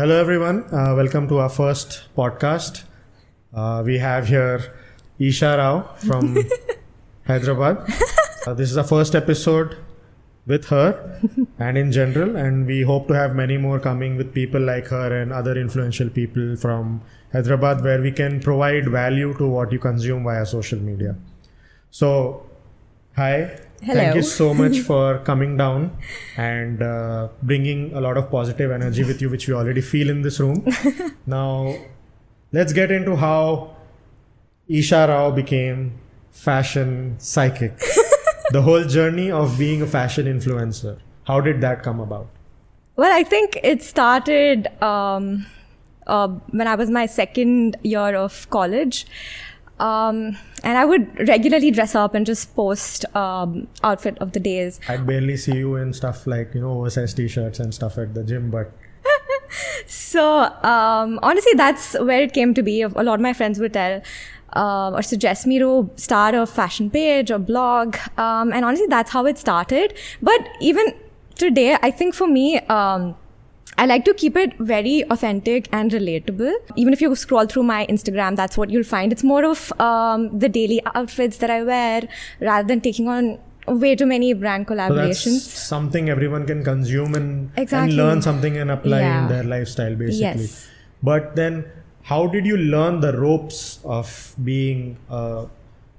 Hello everyone, welcome to our first podcast. We have here ESHA RAO from Hyderabad. This is our first episode with her and in general, and we hope to have many more coming with people like her and other influential people from Hyderabad, where we can provide value to what you consume via social media. So, hi. Hello. Thank you so much for coming down and bringing a lot of positive energy with you, which we already feel in this room. Now, let's get into how ESHA RAO became fashion psychic. The whole journey of being a fashion influencer. How did that come about? Well, I think it started when I was my second year of college. And I would regularly dress up and just post outfit of the days. I'd barely see you in stuff like, oversized t-shirts and stuff at the gym, but... So, honestly, that's where it came to be. A lot of my friends would tell or suggest me to start a fashion page or blog. And honestly, that's how it started. But even today, I think for me... I like to keep it very authentic and relatable. Even if you scroll through my Instagram, that's what you'll find. It's more of the daily outfits that I wear rather than taking on way too many brand collaborations. So that's something everyone can consume and learn something and apply in their lifestyle, basically. Yes. But then how did you learn the ropes of being a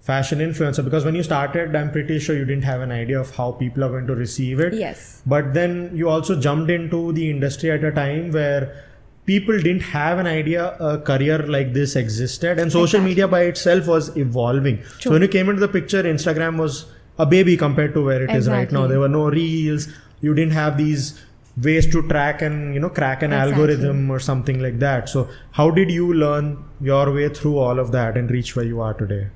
fashion influencer? Because when you started, I'm pretty sure you didn't have an idea of how people are going to receive it. Yes. But then you also jumped into the industry at a time where people didn't have an idea a career like this existed, and social media by itself was evolving. True. So when you came into the picture, Instagram was a baby compared to where it is right now. There were no reels. You didn't have these ways to track and crack an algorithm or something like that. So how did you learn your way through all of that and reach where you are today?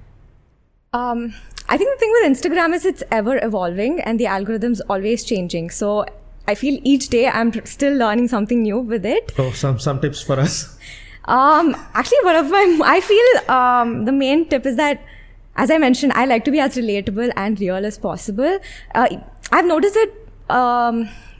I think the thing with Instagram is it's ever evolving and the algorithm's always changing. So I feel each day I'm still learning something new with it. So some tips for us. Actually, I feel the main tip is that, as I mentioned, I like to be as relatable and real as possible. I've noticed it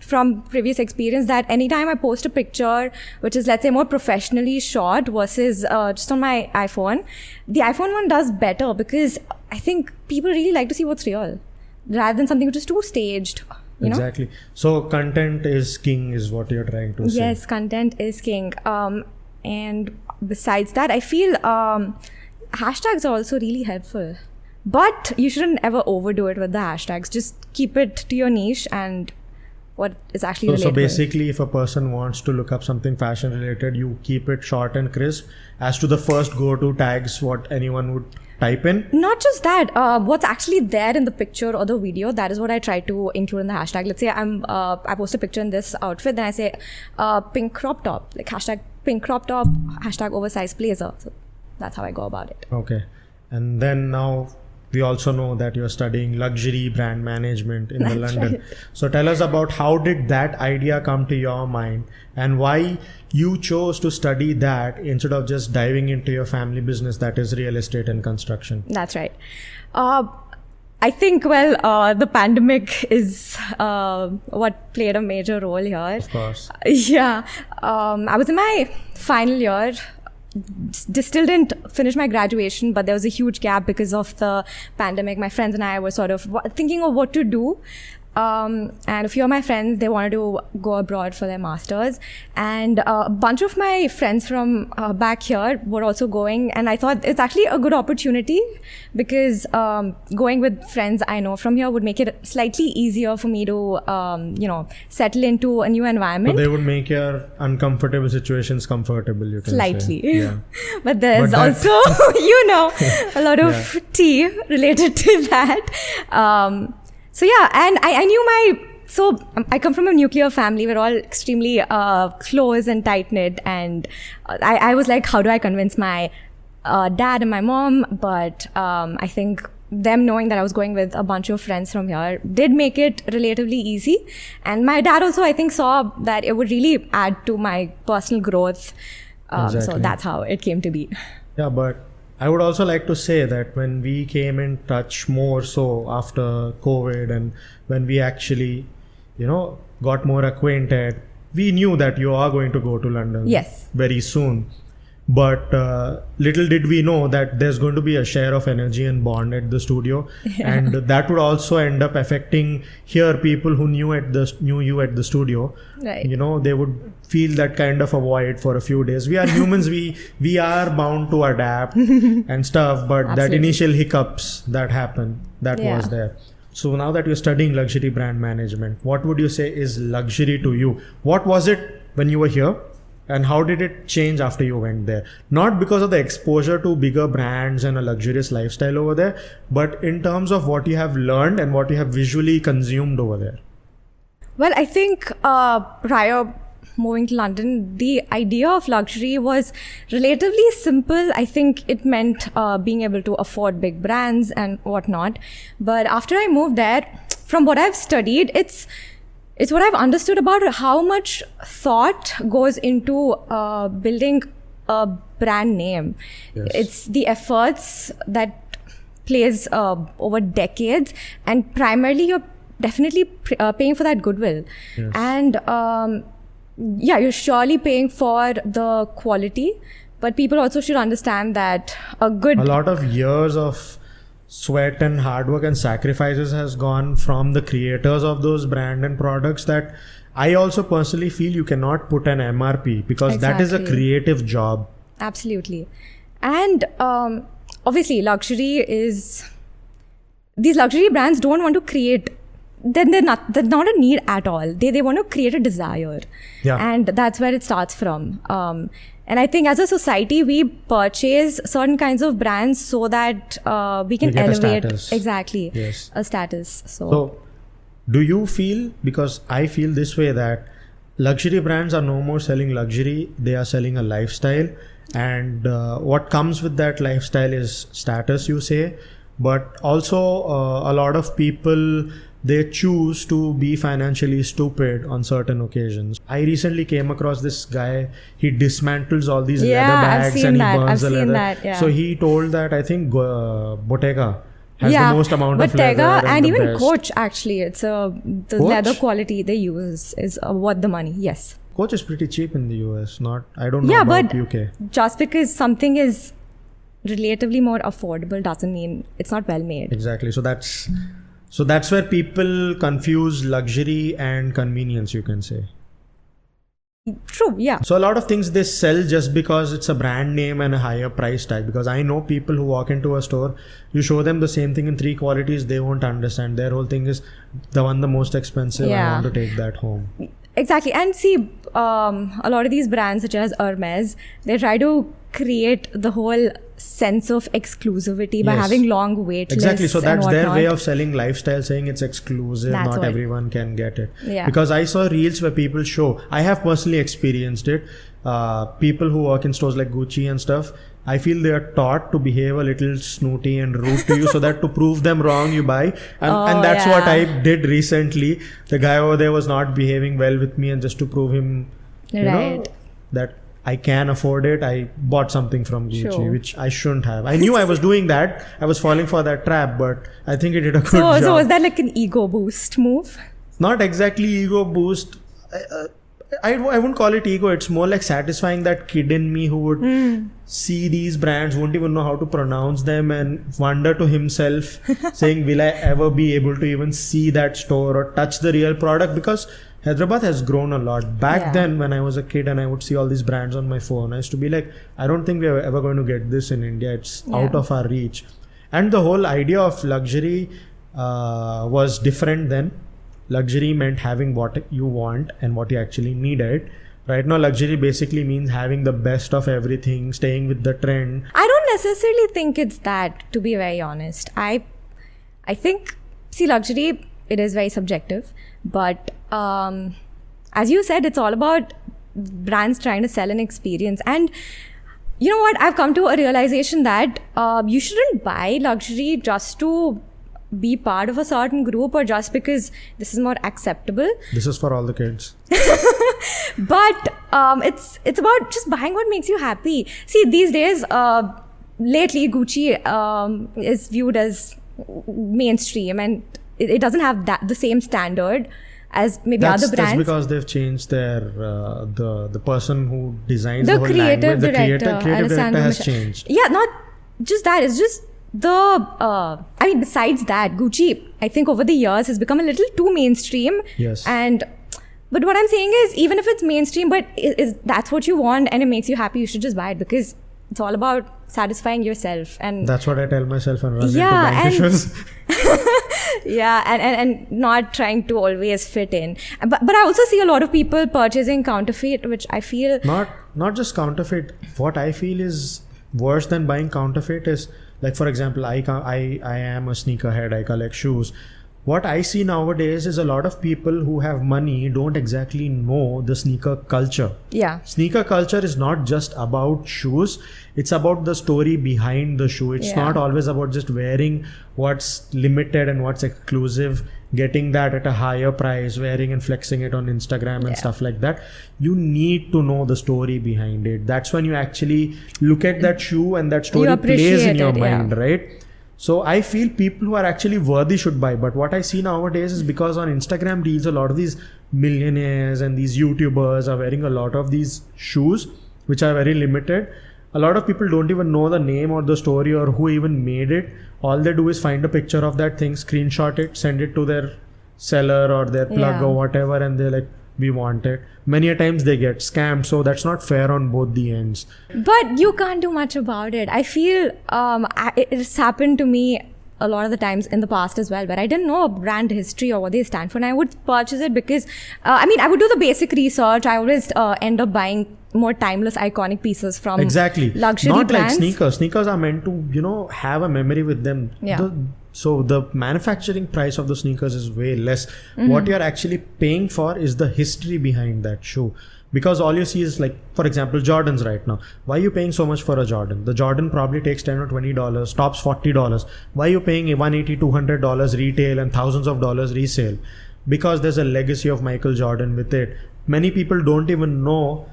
from previous experience that anytime I post a picture which is, let's say, more professionally shot versus just on my iPhone, the iPhone one does better because I think people really like to see what's real rather than something which is too staged. Exactly. So content is king is what you're trying to say. Yes, content is king. And besides that, I feel hashtags are also really helpful. But you shouldn't ever overdo it with the hashtags. Just keep it to your niche and what is actually relatable. So basically, if a person wants to look up something fashion related, you keep it short and crisp. As to the first go-to tags, what anyone would type in? Not just that, what's actually there in the picture or the video, that is what I try to include in the hashtag. Let's say I post a picture in this outfit, then I say pink crop top, like hashtag pink crop top, hashtag oversized blazer. So that's how I go about it. Okay. And then now we also know that you're studying luxury brand management in the London. Right. So tell us about how did that idea come to your mind and why you chose to study that instead of just diving into your family business, that is real estate and construction. That's right. I think, the pandemic is what played a major role here. Of course. Yeah. I was in my final year. Still didn't finish my graduation, but there was a huge gap because of the pandemic. My friends and I were sort of thinking of what to do. And a few of my friends, they wanted to go abroad for their masters, and a bunch of my friends from back here were also going, and I thought it's actually a good opportunity because going with friends I know from here would make it slightly easier for me to settle into a new environment. So they would make your uncomfortable situations comfortable, you can slightly say. Yeah. But there's also a lot of tea related to that. So yeah, and I knew I come from a nuclear family. We're all extremely close and tight-knit. And I was like, how do I convince my dad and my mom? But I think them knowing that I was going with a bunch of friends from here did make it relatively easy. And my dad also, I think, saw that it would really add to my personal growth. Exactly. So that's how it came to be. Yeah, but I would also like to say that when we came in touch more so after COVID and when we actually, got more acquainted, we knew that you are going to go to London Yes. very soon. But little did we know that there's going to be a share of energy and bond at the studio, and that would also end up affecting here people who knew you at the studio. Right. You know, they would feel that kind of a void for a few days. We are humans. we are bound to adapt and stuff. But that Absolutely. initial hiccups that happened, that Yeah. was there. So now that you're studying luxury brand management, what would you say is luxury to you? What was it when you were here? And how did it change after you went there? Not because of the exposure to bigger brands and a luxurious lifestyle over there, but in terms of what you have learned and what you have visually consumed over there. Well, I think prior moving to London, the idea of luxury was relatively simple. I think it meant being able to afford big brands and whatnot. But after I moved there, from what I've studied, it's what I've understood about how much thought goes into building a brand name. Yes. It's the efforts that plays over decades, and primarily you're definitely paying for that goodwill. Yes. And you're surely paying for the quality, but people also should understand that a lot of years of sweat and hard work and sacrifices has gone from the creators of those brand and products that I also personally feel you cannot put an MRP, because that is a Exactly. creative job. Absolutely. And obviously these luxury brands don't want to create, they're not a need at all. They want to create a desire. Yeah. And that's where it starts from. And I think as a society, we purchase certain kinds of brands so that we can We get a elevate status. Exactly Yes. a status. So, do you feel, because I feel this way, that luxury brands are no more selling luxury, they are selling a lifestyle, and what comes with that lifestyle is status, you say, but also a lot of people, they choose to be financially stupid on certain occasions. I recently came across this guy, he dismantles all these Yeah, leather I've bags seen and he that. burns I've the seen leather. that, yeah. So he told that I think Bottega has the most amount of leather Bottega and the even best. Coach, actually, it's the Coach? leather quality they use is worth the money. Yes. Coach is pretty cheap in the US. I don't know Yeah, about but UK. just because something is relatively more affordable doesn't mean it's not well made. Exactly. So that's where people confuse luxury and convenience, you can say. True, yeah. So a lot of things they sell just because it's a brand name and a higher price tag. Because I know people who walk into a store, you show them the same thing in 3 qualities, they won't understand. Their whole thing is the most expensive. I Yeah. want to take that home. Exactly. And see, a lot of these brands such as Hermes, they try to create the whole sense of exclusivity by Yes. having long wait Exactly. lists So that's and their whatnot. way of selling lifestyle, saying it's exclusive, That's not what- everyone can get it. Yeah. Because I saw reels where people show, I have personally experienced it, people who work in stores like Gucci and stuff, I feel they are taught to behave a little snooty and rude to you so that to prove them wrong you buy. And that's what I did recently. The guy over there was not behaving well with me, and just to prove him, you know, Right. that I can afford it, I bought something from Gucci, Sure. which I shouldn't have. I knew I was doing that. I was falling for that trap, but I think it did a good job. So was that like an ego boost move? Not exactly ego boost. I wouldn't call it ego. It's more like satisfying that kid in me who would see these brands, won't even know how to pronounce them, and wonder to himself, saying, will I ever be able to even see that store or touch the real product? Because Hyderabad has grown a lot. Back then, when I was a kid and I would see all these brands on my phone, I used to be like, I don't think we're ever going to get this in India. It's out of our reach. And the whole idea of luxury was different then. Luxury meant having what you want and what you actually needed. Right now, luxury basically means having the best of everything, staying with the trend. I don't necessarily think it's that, to be very honest. I think, see, luxury, it is very subjective. But as you said, it's all about brands trying to sell an experience. And you know what? I've come to a realization that you shouldn't buy luxury just to be part of a certain group or just because this is more acceptable. This is for all the kids. But it's about just buying what makes you happy. See, these days, lately, Gucci is viewed as mainstream, and it doesn't have the same standard as maybe That's other brands. because they've changed their the person who designs The the whole creative language. The director, creative director Alessandro has Michele. changed. Yeah, not just that. It's just I mean, besides that, Gucci, I think over the years has become a little too mainstream. Yes. But what I'm saying is, even if it's mainstream, but is that's what you want and it makes you happy, you should just buy it, because it's all about satisfying yourself. And That's what I tell myself and run into Yeah, bank and- issues. yeah, and not trying to always fit in. But I also see a lot of people purchasing counterfeit, which I feel Not just counterfeit. What I feel is worse than buying counterfeit is, like, for example, I am a sneakerhead. I collect shoes. What I see nowadays is a lot of people who have money don't exactly know the sneaker culture. yeah. Sneaker culture is not just about shoes. It's about the story behind the shoe. It's Yeah. not always about just wearing what's limited and what's exclusive, getting that at a higher price, wearing and flexing it on Instagram and Yeah. stuff like that. You need to know the story behind it. That's when you actually look at that shoe and that story plays appreciate in your it, yeah. mind, right? So I feel people who are actually worthy should buy. But what I see nowadays is, because on Instagram Reels, a lot of these millionaires and these YouTubers are wearing a lot of these shoes, which are very limited. A lot of people don't even know the name or the story or who even made it. All they do is find a picture of that thing, screenshot it, send it to their seller or their plug Yeah. or whatever, and they're like, we want it. Many a times they get scammed, so that's not fair on both the ends. But you can't do much about it. I feel it's happened to me a lot of the times in the past as well, where I didn't know a brand history or what they stand for, and I would purchase it because I would do the basic research. I always end up buying more timeless, iconic pieces from Exactly. luxury Not brands. like sneakers. Sneakers are meant to, have a memory with them. Yeah. So the manufacturing price of the sneakers is way less. Mm-hmm. What you're actually paying for is the history behind that shoe. Because all you see is, like, for example, Jordans right now. Why are you paying so much for a Jordan? The Jordan probably takes $10 or $20, tops $40. Why are you paying $180, $200 retail and thousands of dollars resale? Because there's a legacy of Michael Jordan with it. Many people don't even know,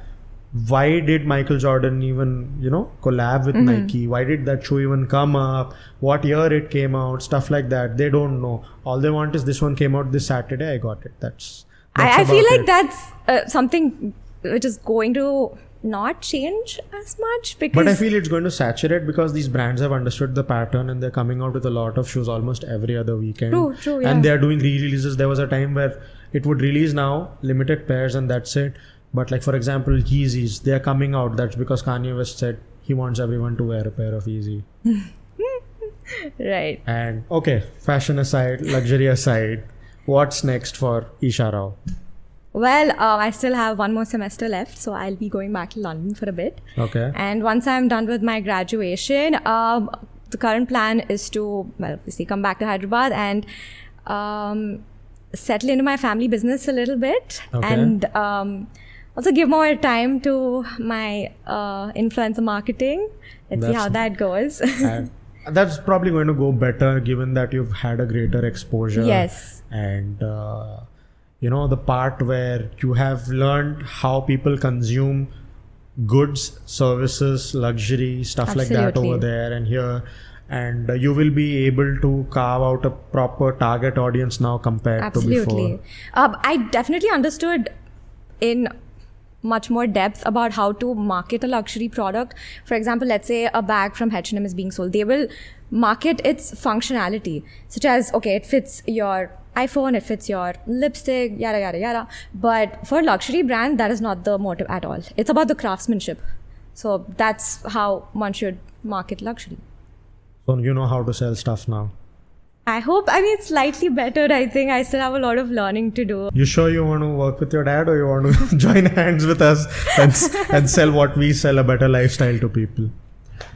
why did Michael Jordan even, collab with Nike? Why did that shoe even come up? What year it came out? Stuff like that. They don't know. All they want is, this one came out this Saturday, I got it. That's I feel about like it. that's something which is going to not change as much, because But I feel it's going to saturate, because these brands have understood the pattern and they're coming out with a lot of shoes almost every other weekend. True, yeah. And they're doing re-releases. There was a time where it would release now, limited pairs, and that's it. But, like, for example, Yeezys, they're coming out. That's because Kanye West said he wants everyone to wear a pair of Yeezy. right. And okay, fashion aside, luxury aside, what's next for ESHA RAO? Well, I still have one more semester left, so I'll be going back to London for a bit. Okay. And once I'm done with my graduation, the current plan is to, obviously come back to Hyderabad and settle into my family business a little bit. Okay. And also give more time to my influencer marketing. Let's see how that goes. And that's probably going to go better, given that you've had a greater exposure. Yes. And the part where you have learned how people consume goods, services, luxury, stuff like that Absolutely. over there and here. And you will be able to carve out a proper target audience now compared to before. Absolutely. I definitely understood in much more depth about how to market a luxury product. For example, let's say a bag from H&M is being sold. They will market its functionality, such as, okay, it fits your iPhone, it fits your lipstick, yada, yada, yada. But for a luxury brand, that is not the motive at all. It's about the craftsmanship. So that's how one should market luxury. So you know how to sell stuff now. I hope, it's slightly better. I think I still have a lot of learning to do. You sure you want to work with your dad, or you want to join hands with us and sell what we sell, a better lifestyle to people?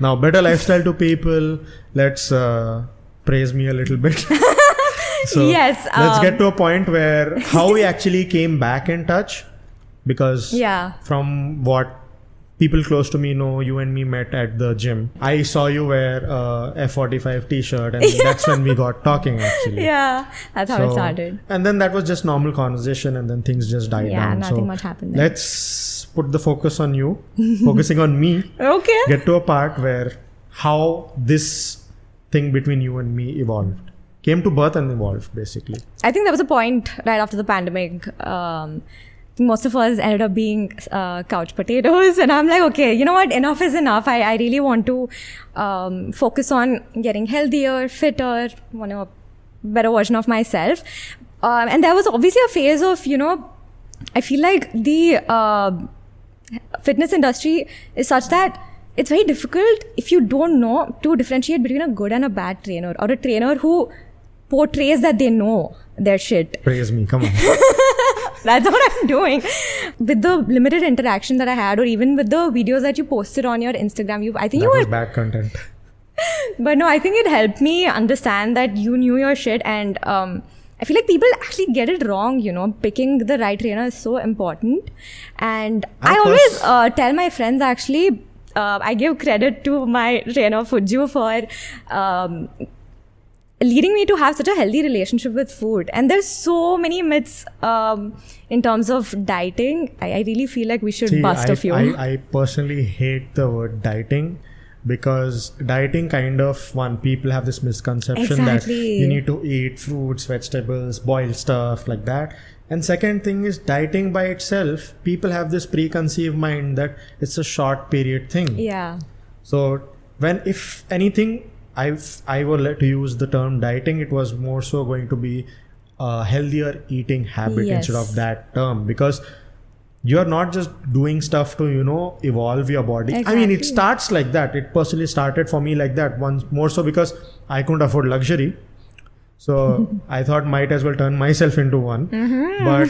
Now, better lifestyle to people, let's praise me a little bit. So Yes, let's get to a point where how we actually came back in touch, because Yeah. from what people close to me know, you and me met at the gym. I saw you wear a F45 t-shirt, and that's when we got talking actually. Yeah, that's how it started. And then that was just normal conversation, and then things just died Yeah, down. nothing So much happened there. let's put the focus on you, focusing on me. Okay. Get to a part where how this thing between you and me evolved. came to birth and evolved, basically. I think there was a point right after the pandemic. Most of us ended up being couch potatoes, and I'm like, okay, you know what? Enough is enough. I really want to focus on getting healthier, fitter, want a better version of myself. And there was obviously a phase of, I feel like the fitness industry is such that it's very difficult if you don't know to differentiate between a good and a bad trainer, or a trainer who portrays that they know their shit. Praise me, come on. That's what I'm doing. With the limited interaction that I had, or even with the videos that you posted on your Instagram, That was bad content. But no, I think it helped me understand that you knew your shit, and I feel like people actually get it wrong, picking the right trainer is so important. And I always tell my friends, actually, I give credit to my trainer Fuju for leading me to have such a healthy relationship with food. And there's so many myths in terms of dieting. I really feel like we should bust a few. I personally hate the word dieting, because dieting people have this misconception that you need to eat fruits, vegetables, boiled stuff like that. And second thing is, dieting by itself, people have this preconceived mind that it's a short period thing. Yeah. So if anything, I were to use the term dieting, it was more so going to be a healthier eating habit instead of that term, because you're not just doing stuff to, evolve your body. Exactly. I mean, it starts like that. It personally started for me like that once, more so because I couldn't afford luxury. So I thought might as well turn myself into one. Mm-hmm. But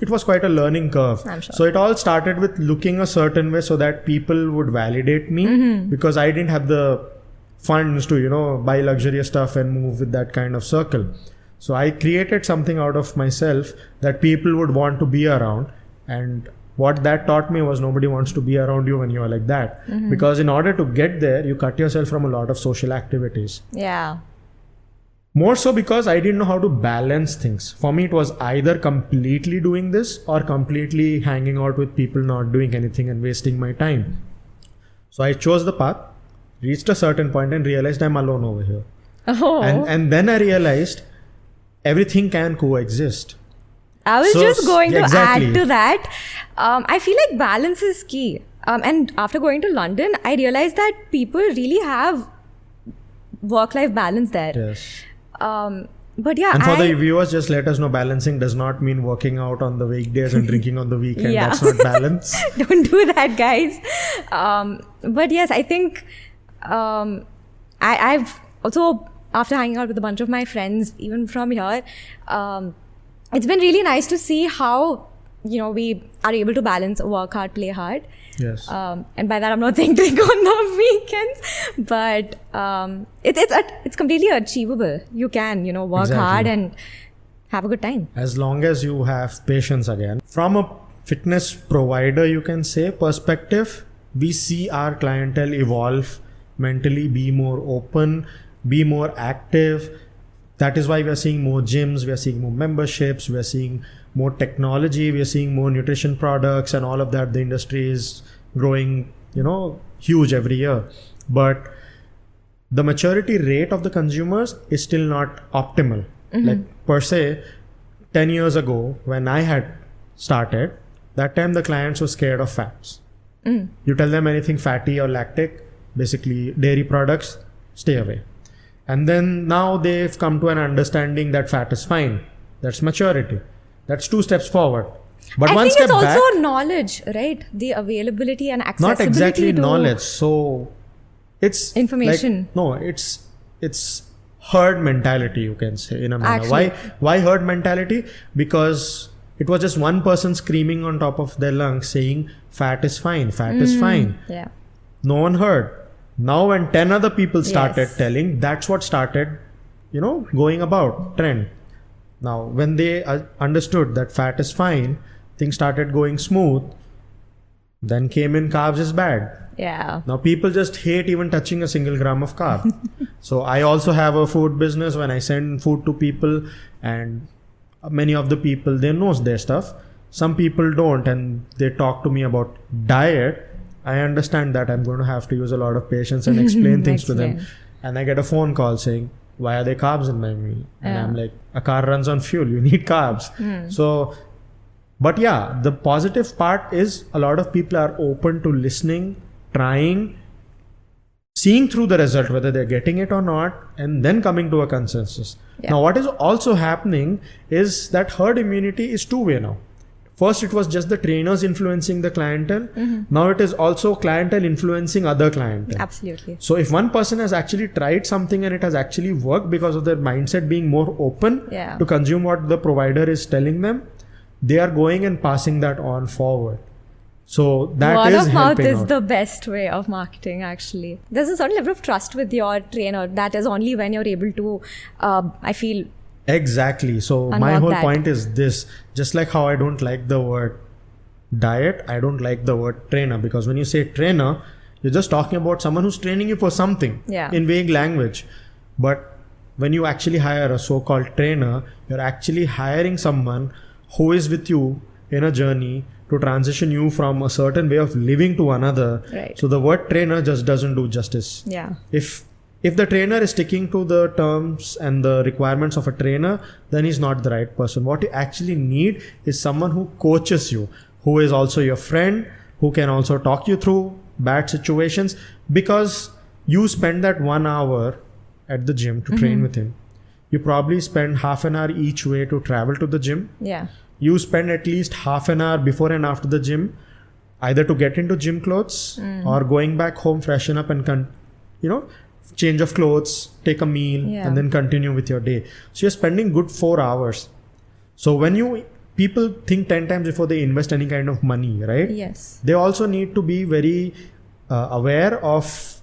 it was quite a learning curve. I'm sure. So it all started with looking a certain way so that people would validate me, because I didn't have the funds to, buy luxurious stuff and move with that kind of circle. So I created something out of myself that people would want to be around. And what that taught me was nobody wants to be around you when you are like that. Mm-hmm. Because in order to get there, you cut yourself from a lot of social activities. Yeah. More so because I didn't know how to balance things. For me, it was either completely doing this or completely hanging out with people not doing anything and wasting my time. So I chose the path, reached a certain point and realized I'm alone over here. Oh. And then I realized everything can coexist. I was just going to add to that. I feel like balance is key. And after going to London, I realized that people really have work-life balance there. Yes. But yeah. And for the viewers, just let us know, balancing does not mean working out on the weekdays and drinking on the weekend. Yeah. That's not balance. Don't do that, guys. But yes, I think I've also, after hanging out with a bunch of my friends, even from here, it's been really nice to see how, we are able to balance work hard, play hard. Yes. And by that, I'm not saying drink on the weekends, but it's completely achievable. You can, work hard and have a good time. As long as you have patience again. From a fitness provider, you can say, perspective, we see our clientele evolve mentally, be more open, be more active. That is why we are seeing more gyms, we are seeing more memberships, we are seeing more technology, we are seeing more nutrition products and all of that. The industry is growing, huge every year. But the maturity rate of the consumers is still not optimal. Mm-hmm. Like per se, 10 years ago when I had started, that time the clients were scared of fats. Mm. You tell them anything fatty or lactic, basically dairy products, stay away. And then now they've come to an understanding that fat is fine. That's maturity. That's 2 steps forward. But I think it's also knowledge, right? The availability and accessibility. Not exactly knowledge. So it's information. It's herd mentality, you can say, in a manner. Why herd mentality? Because it was just one person screaming on top of their lungs saying fat is fine, fat is fine. Yeah. No one heard. Now when 10 other people started telling, that's what started, going about, trend. Now when they understood that fat is fine, things started going smooth. Then came in carbs is bad. Yeah. Now people just hate even touching a single gram of carb. So I also have a food business. When I send food to people, and many of the people, they know their stuff. Some people don't, and they talk to me about diet. I understand that I'm going to have to use a lot of patience and explain things to them. and I get a phone call saying, why are there carbs in my meal? And Yeah. I'm like, a car runs on fuel, you need carbs. So, but yeah, the positive part is a lot of people are open to listening, trying, seeing through the result, whether they're getting it or not, and then coming to a consensus. Yeah. Now, what is also happening is that herd immunity is two-way now. First, it was just the trainers influencing the clientele. Now it is also clientele influencing other clientele. Absolutely. So if one person has actually tried something and it has actually worked because of their mindset being more open Yeah. to consume what the provider is telling them, they are going and passing that on forward. So that Word is of mouth helping is out. the best way of marketing, actually. There's a certain level of trust with your trainer. That is only when you're able to, I feel. Exactly. So my Unlock whole that. point is this. Just like how I don't like the word diet, I don't like the word trainer, because when you say trainer, you're just talking about someone who's training you for something Yeah. in vague language. But when you actually hire a so-called trainer, you're actually hiring someone who is with you in a journey to transition you from a certain way of living to another. Right. So the word trainer just doesn't do justice. Yeah. If the trainer is sticking to the terms and the requirements of a trainer, then he's not the right person. What you actually need is someone who coaches you, who is also your friend, who can also talk you through bad situations, because you spend that 1 hour at the gym to train with him. You probably spend half an hour each way to travel to the gym. Yeah. You spend at least half an hour before and after the gym, either to get into gym clothes or going back home, freshen up and change of clothes, take a meal, Yeah. and then continue with your day. So you're spending good 4 hours. So when people think 10 times before they invest any kind of money, right? Yes. They also need to be very aware of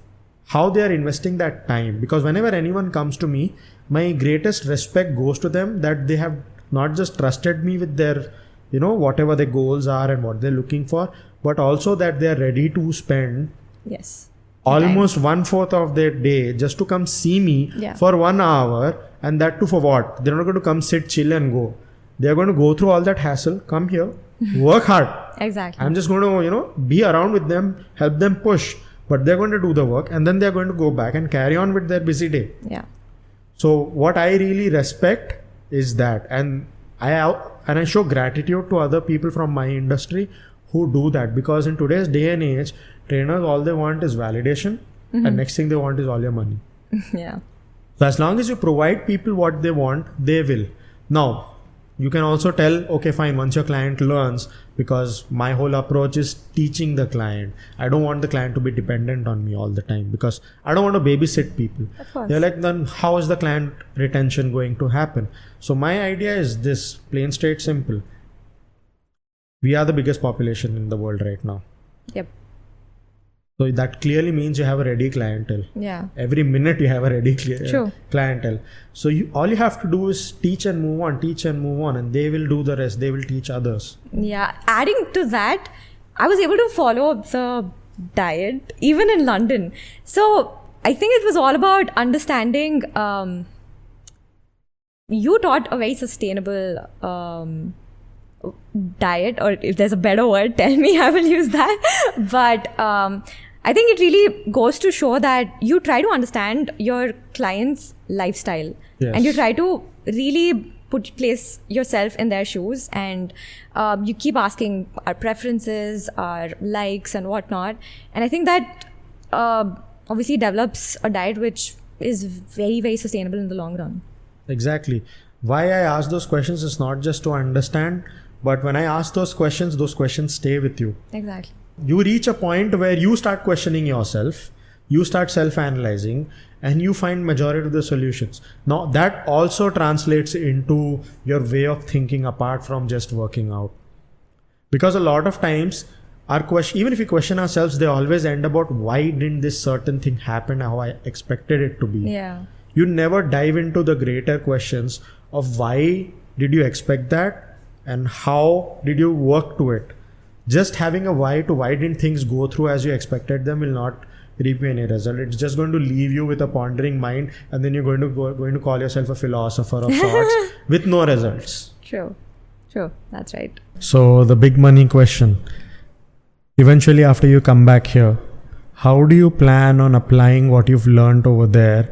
how they are investing that time, because whenever anyone comes to me, my greatest respect goes to them, that they have not just trusted me with their whatever their goals are and what they're looking for, but also that they are ready to spend Yes. almost 1/4 of their day just to come see me Yeah. for 1 hour, and that too for what? They're not going to come sit, chill and go. They're going to go through all that hassle, come here, work hard. Exactly. I'm just going to, be around with them, help them push, but they're going to do the work, and then they're going to go back and carry on with their busy day. Yeah. So what I really respect is that, and I show gratitude to other people from my industry who do that, because in today's day and age, trainers, all they want is validation, and next thing they want is all your money. Yeah. So as long as you provide people what they want, they will. Now, you can also tell, okay, fine, once your client learns, because my whole approach is teaching the client. I don't want the client to be dependent on me all the time, because I don't want to babysit people. Of course. They're like, then how is the client retention going to happen? So my idea is this, plain straight simple. We are the biggest population in the world right now. Yep. So that clearly means you have a ready clientele. Yeah. Every minute you have a ready True. clientele. So all you have to do is teach and move on, and they will do the rest. They will teach others. Yeah. Adding to that, I was able to follow the diet even in London. So I think it was all about understanding. You taught a very sustainable diet, or if there's a better word, tell me, I will use that. But I think it really goes to show that you try to understand your client's lifestyle. Yes. And you try to really place yourself in their shoes, and you keep asking our preferences, our likes and whatnot. And I think that obviously develops a diet which is very, very sustainable in the long run. Exactly. Why I ask those questions is not just to understand, but when I ask those questions stay with you. Exactly. You reach a point where you start questioning yourself, you start self-analyzing, and you find majority of the solutions. Now that also translates into your way of thinking apart from just working out. Because a lot of times our question, even if we question ourselves, they always end about why didn't this certain thing happen how I expected it to be. Yeah. You never dive into the greater questions of why did you expect that and how did you work to it. Just having a why didn't things go through as you expected them will not reap you any result. It's just going to leave you with a pondering mind, and then you're going to call yourself a philosopher of sorts with no results. True. That's right. So the big money question. Eventually, after you come back here, how do you plan on applying what you've learned over there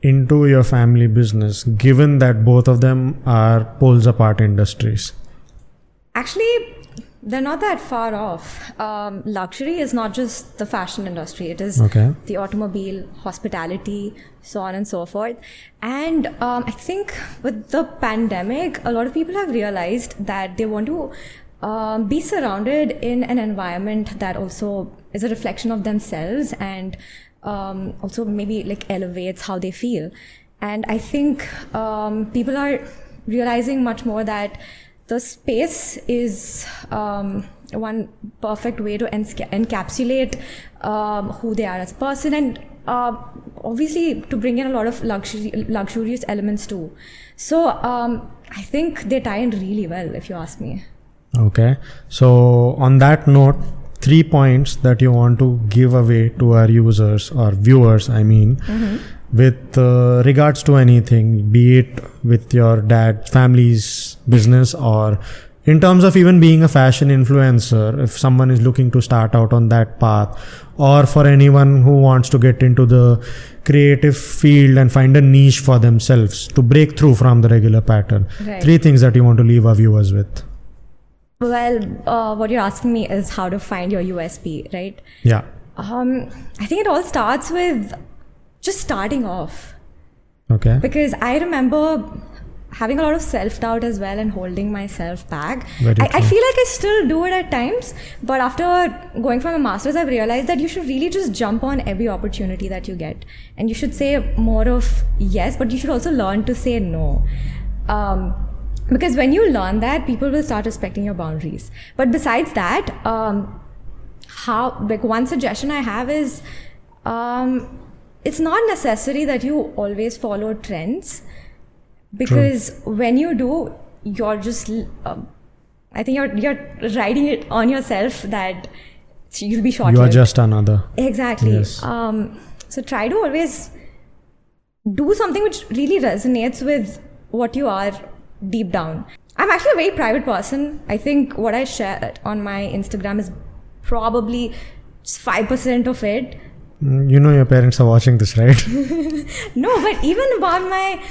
into your family business, given that both of them are poles apart industries? Actually, they're not that far off. Luxury is not just the fashion industry. It is the automobile, hospitality, so on and so forth. And I think with the pandemic, a lot of people have realized that they want to be surrounded in an environment that also is a reflection of themselves and also maybe like elevates how they feel. And I think people are realizing much more that the space is one perfect way to encapsulate who they are as a person, and obviously to bring in a lot of luxurious elements too. So I think they tie in really well, if you ask me. Okay. So on that note, 3 points that you want to give away to our users or viewers, I mean, with regards to anything, be it with your dad's family's business or in terms of even being a fashion influencer, if someone is looking to start out on that path, or for anyone who wants to get into the creative field and find a niche for themselves to break through from the regular pattern. Right. 3 things that you want to leave our viewers with. Well, what you're asking me is how to find your USP, right? Yeah. I think it all starts with just starting off. Okay. Because I remember having a lot of self-doubt as well and holding myself back. I feel like I still do it at times, but after going for my master's, I've realized that you should really just jump on every opportunity that you get. And you should say more of yes, but you should also learn to say no. Because when you learn that, people will start respecting your boundaries. But besides that, one suggestion I have is, it's not necessary that you always follow trends, because when you do, you're just, I think you're writing it on yourself that you'll be short-lived. You are just another. Exactly. Yes. So try to always do something which really resonates with what you are deep down. I'm actually a very private person. I think what I share on my Instagram is probably just 5% of it. You know your parents are watching this, right? No, but even about my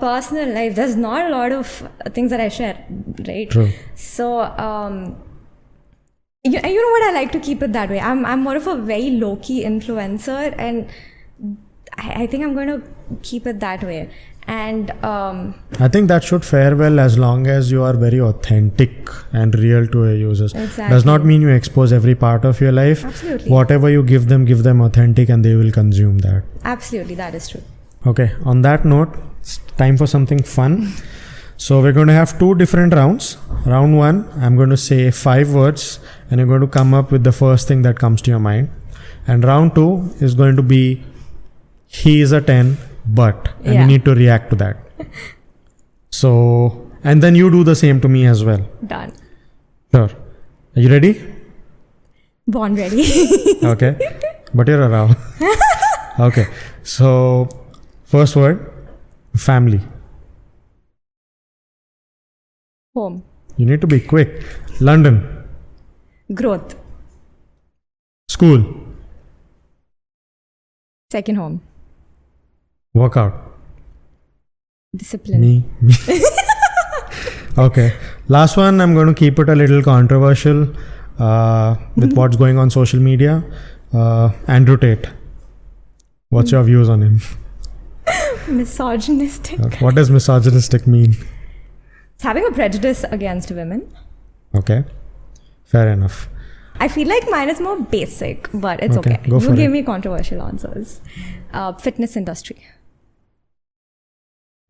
personal life, there's not a lot of things that I share, right? True. So, you know what, I like to keep it that way. I'm more of a very low-key influencer, and I think I'm going to keep it that way. And I think that should fare well as long as you are very authentic and real to your users. Exactly. Does not mean you expose every part of your life. Absolutely. Whatever you give them authentic, and they will consume that. Absolutely, that is true. Okay, on that note, it's time for something fun. So we're going to have 2 different rounds. Round 1, I'm going to say 5 words, and you're going to come up with the first thing that comes to your mind. And round 2 is going to be, he is a 10, but, and you need to react to that. So, and then you do the same to me as well. Done. Sure. Are you ready? Born ready. Okay. But you're a RAO. Okay. So, first word, family. Home. You need to be quick. London. Growth. School. Second home. Workout. Discipline. Me. Okay. Last one, I'm going to keep it a little controversial with what's going on social media. Andrew Tate. What's your views on him? Misogynistic. Okay. What does misogynistic mean? It's having a prejudice against women. Okay. Fair enough. I feel like mine is more basic, but it's okay. Go for You give it. me controversial answers. Fitness industry.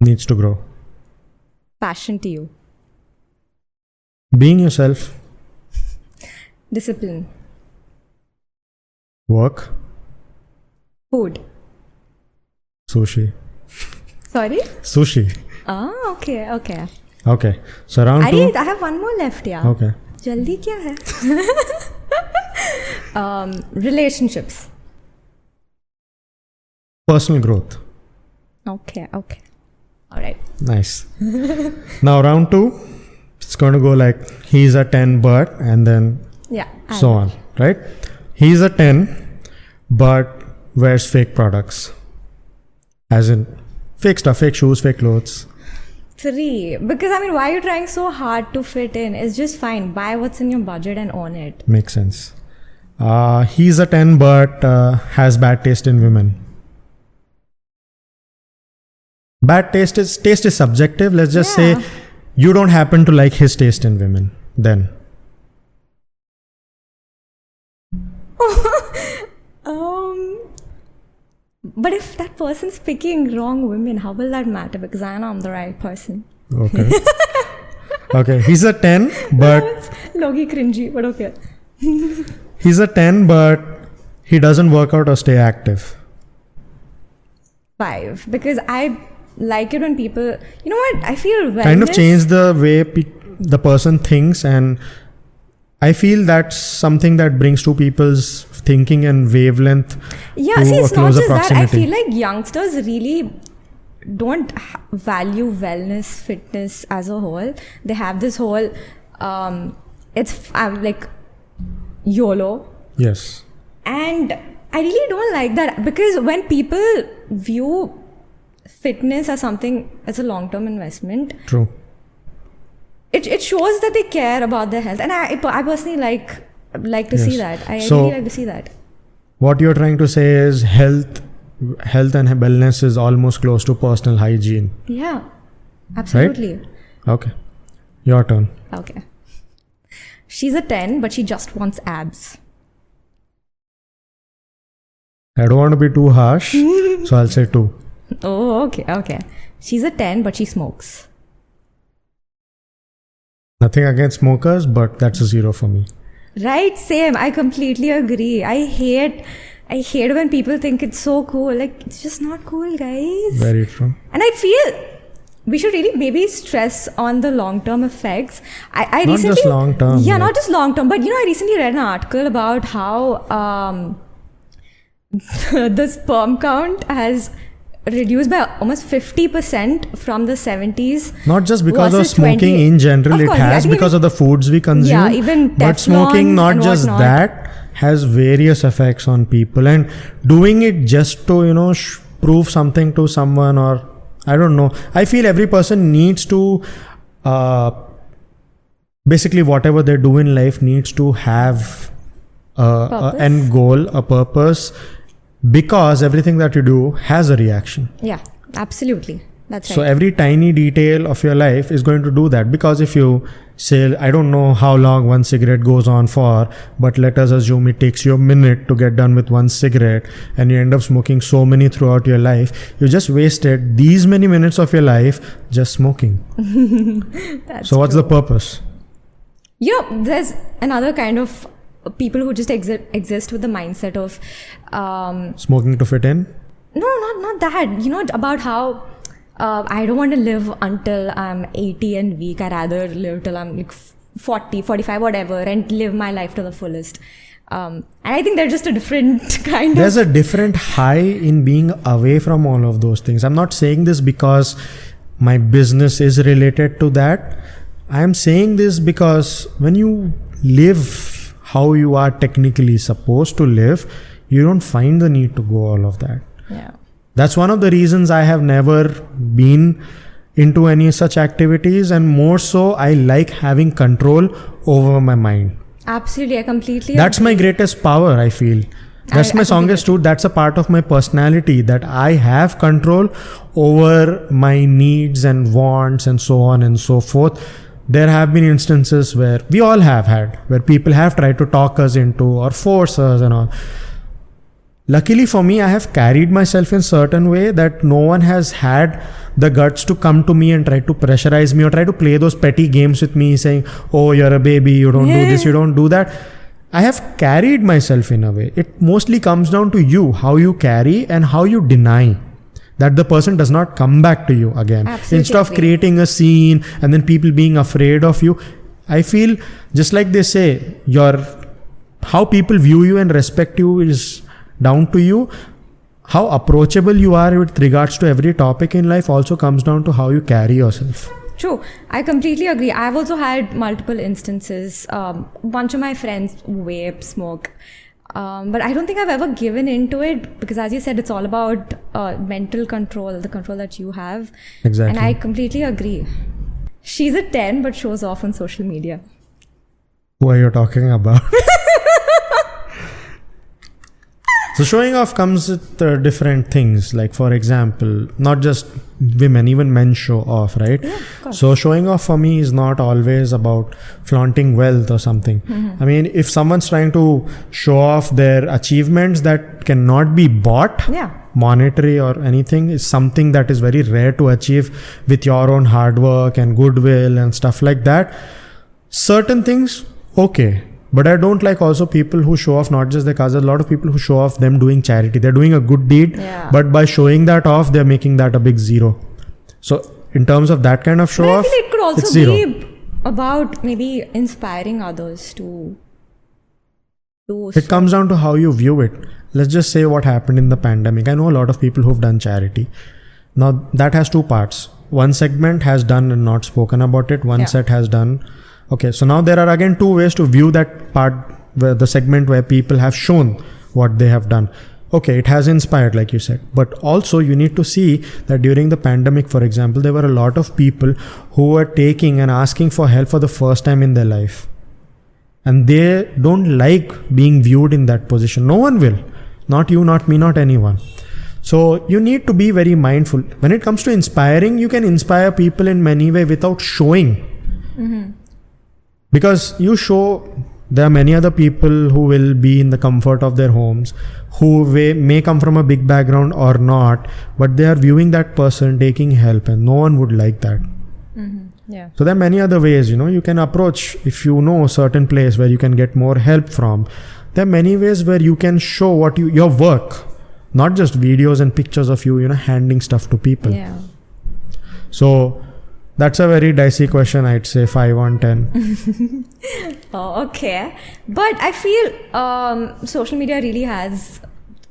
Needs to grow. Passion to you. Being yourself. Discipline. Work. Food. Sushi. Sorry? Sushi. Ah, okay. Okay. So round 2. I have one more left, yeah. Okay. Jaldi kya hai? Relationships. Personal growth. Okay. All right. Nice. Now round 2. It's going to go like he's a 10 but, and then Yeah. so on, right? He's a 10 but wears fake products. As in fake stuff, fake shoes, fake clothes. 3. Because why are you trying so hard to fit in? It's just fine. Buy what's in your budget and own it. Makes sense. He's a 10 but has bad taste in women. Bad taste is subjective. Let's just say you don't happen to like his taste in women. Then. But if that person's picking wrong women, how will that matter? Because I know I'm the right person. Okay. Okay. He's a 10 but... Logi cringy, but okay. He's a 10 but he doesn't work out or stay active. 5. Because I like it when people... You know what? I feel wellness... Kind of change the way the person thinks, and I feel that's something that brings two people's thinking and wavelength to it's a not closer just proximity. that. I feel like youngsters really don't value wellness, fitness as a whole. They have this whole... it's like YOLO. Yes. And I really don't like that, because when people view fitness as something, as a long-term investment... True. It shows that they care about their health, and I personally like to see that. I really like to see that. What you're trying to say is health and wellness is almost close to personal hygiene. Yeah, absolutely. Right? Okay, your turn. Okay. She's a 10, but she just wants abs. I don't want to be too harsh, so I'll say 2. Oh, okay. She's a 10, but she smokes. Nothing against smokers, but that's a 0 for me. Right, same. I completely agree. I hate when people think it's so cool. Like, it's just not cool, guys. Very true. And I feel we should really maybe stress on the long-term effects. I not recently, just long-term. Yeah, not just long-term. But, I recently read an article about how the sperm count has reduced by almost 50% from the 70s. Not just because of versus smoking 20. in general, Of course, it has because of the foods we consume. Yeah, even but smoking, Teflon not and just whatnot. that, has various effects on people, and doing it just to prove something to someone, or I don't know. I feel every person needs to basically whatever they do in life needs to have an end goal, a purpose. Because everything that you do has a reaction. Yeah, absolutely. That's right. So every tiny detail of your life is going to do that. Because if you say, I don't know how long one cigarette goes on for, but let us assume it takes you a minute to get done with one cigarette, and you end up smoking so many throughout your life, you just wasted these many minutes of your life just smoking. So what's the purpose? There's another kind of people who just exist with the mindset of Smoking to fit in? No, not that. About how I don't want to live until I'm 80 and weak. I'd rather live till I'm like 40, 45, whatever, and live my life to the fullest. And I think they're just a different kind There's a different high in being away from all of those things. I'm not saying this because my business is related to that. I'm saying this because when you live how you are technically supposed to live, you don't find the need to go all of that. Yeah. That's one of the reasons I have never been into any such activities, and more so I like having control over my mind. Absolutely, I completely That's agree. my greatest power, I feel. That's my strongest suit. That's a part of my personality, that I have control over my needs and wants and so on and so forth. There have been instances where we all have had, where people have tried to talk us into or force us and all. Luckily for me, I have carried myself in certain way that no one has had the guts to come to me and try to pressurize me or try to play those petty games with me saying, oh, you're a baby, you don't do this, you don't do that. I have carried myself in a way. It mostly comes down to you, how you carry and how you deny that the person does not come back to you again. Absolutely. Instead of creating a scene and then people being afraid of you, I feel just like they say, how people view you and respect you is down to you. How approachable you are with regards to every topic in life also comes down to how you carry yourself. True. I completely agree. I've also had multiple instances. A bunch of my friends vape, smoke. But I don't think I've ever given into it because, as you said, it's all about mental control, the control that you have. Exactly. And I completely agree. She's a 10 but shows off on social media. Who are you talking about? So showing off comes with different things. Like, for example, not just women, even men show off, right? Yeah, of course. So showing off for me is not always about flaunting wealth or something. I mean, if someone's trying to show off their achievements that cannot be bought, Yeah. monetary or anything, is something that is very rare to achieve with your own hard work and goodwill and stuff like that. Certain things, okay. But I don't like also people who show off not just their cars. There's a lot of people who show off them doing charity. They're doing a good deed, Yeah. but by showing that off, they're making that a big zero. So in terms of that kind of show But I off, feel it could it's also zero. be about maybe inspiring others to do. It comes down to how you view it. Let's just say what happened in the pandemic. I know a lot of people who've done charity. Now that has two parts. One segment has done and not spoken about it. One Yeah. set has done. Okay, so now there are again two ways to view that part, where the segment where people have shown what they have done. Okay, it has inspired, like you said. But also you need to see that during the pandemic, for example, there were a lot of people who were taking and asking for help for the first time in their life. And they don't like being viewed in that position. No one will. Not you, not me, not anyone. So you need to be very mindful. When it comes to inspiring, you can inspire people in many ways without showing. Because you show, there are many other people who will be in the comfort of their homes, who may come from a big background or not, but they are viewing that person taking help, and no one would like that. Yeah. So there are many other ways, you can approach. If you know a certain place where you can get more help from, there are many ways where you can show what your work, not just videos and pictures of you, handing stuff to people. Yeah. So that's a very dicey question. I'd say 5 on 10. Oh, okay. But I feel social media really has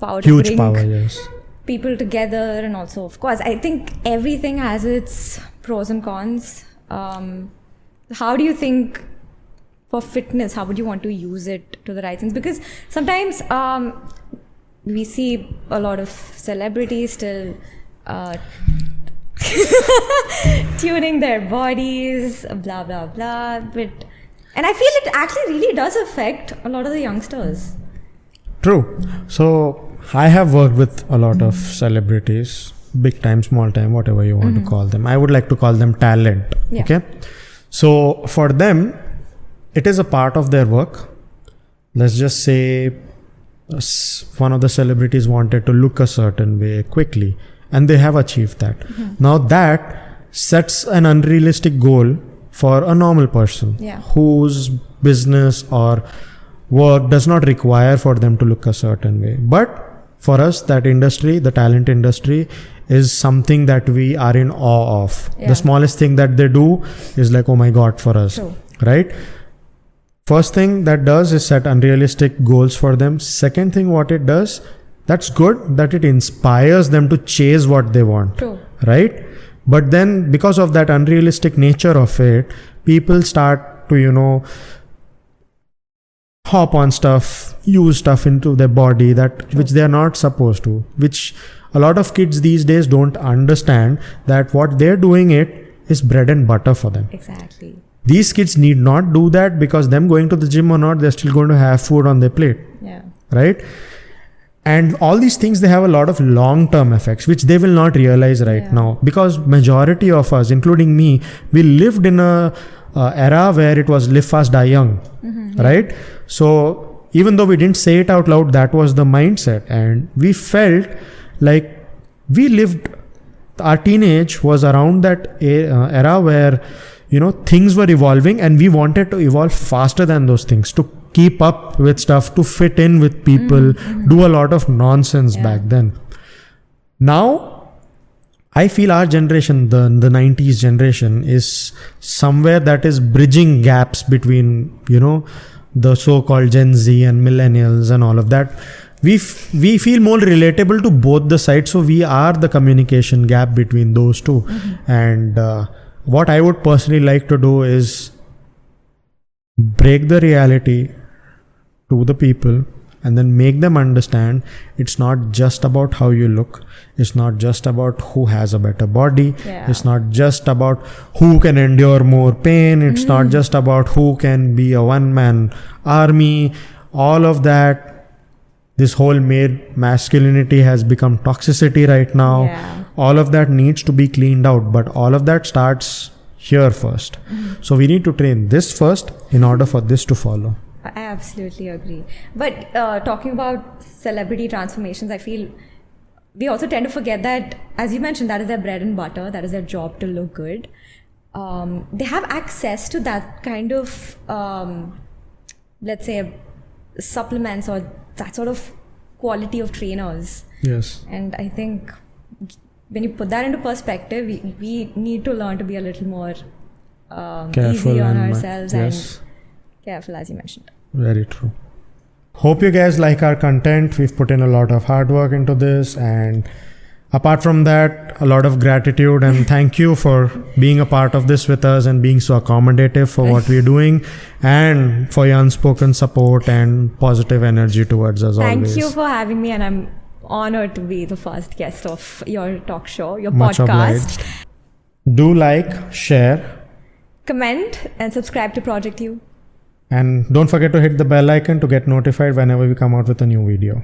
power to Huge bring power, yes. people together, and also, of course, I think everything has its pros and cons. How do you think for fitness, how would you want to use it to the right things? Because sometimes we see a lot of celebrities still tuning their bodies, blah blah blah. And I feel it actually really does affect a lot of the youngsters. True. So I have worked with a lot of celebrities, big time, small time, whatever you want to call them. I would like to call them talent. Yeah. Okay. So for them, it is a part of their work. Let's just say one of the celebrities wanted to look a certain way quickly, and they have achieved that. Now that sets an unrealistic goal for a normal person whose business or work does not require for them to look a certain way. But for us, that industry, the talent industry, is something that we are in awe of. The smallest thing that they do is like, oh my God, for us. True. Right? First thing that does is set unrealistic goals for them. Second thing what it does, that's good, that it inspires them to chase what they want. True. Right? But then because of that unrealistic nature of it, people start to, hop on stuff, use stuff into their body which they are not supposed to, which a lot of kids these days don't understand that what they're doing it is bread and butter for them. Exactly. These kids need not do that, because them going to the gym or not, they're still going to have food on their plate. Yeah. Right? And all these things, they have a lot of long-term effects, which they will not realize right now, because majority of us, including me, we lived in a era where it was live fast, die young, right? So even though we didn't say it out loud, that was the mindset, and we felt like we lived. Our teenage was around that era where things were evolving, and we wanted to evolve faster than those things, to keep up with stuff, to fit in with people, do a lot of nonsense back then. Now I feel our generation, the 90s generation, is somewhere that is bridging gaps between the so-called Gen Z and millennials and all of that. We feel more relatable to both the sides, so we are the communication gap between those two. And what I would personally like to do is break the reality to the people and then make them understand it's not just about how you look. It's not just about who has a better body. Yeah. It's not just about who can endure more pain. It's not just about who can be a one-man army. All of that, this whole male masculinity has become toxicity right now. Yeah. All of that needs to be cleaned out, but all of that starts here first. So we need to train this first in order for this to follow. I absolutely agree. But talking about celebrity transformations, I feel we also tend to forget that, as you mentioned, that is their bread and butter, that is their job to look good. They have access to that kind of, let's say, supplements or that sort of quality of trainers. Yes. And I think when you put that into perspective, we need to learn to be a little more Careful easy on and ourselves yes. and careful, as you mentioned. Very true. Hope you guys like our content. We've put in a lot of hard work into this, and apart from that, a lot of gratitude and thank you for being a part of this with us and being so accommodative for what we're doing, and for your unspoken support and positive energy towards us always. Thank you for having me, and I'm honored to be the first guest of your talk show, your Much podcast. obliged. Do like, share, Comment and subscribe to Project U. and don't forget to hit the bell icon to get notified whenever we come out with a new video.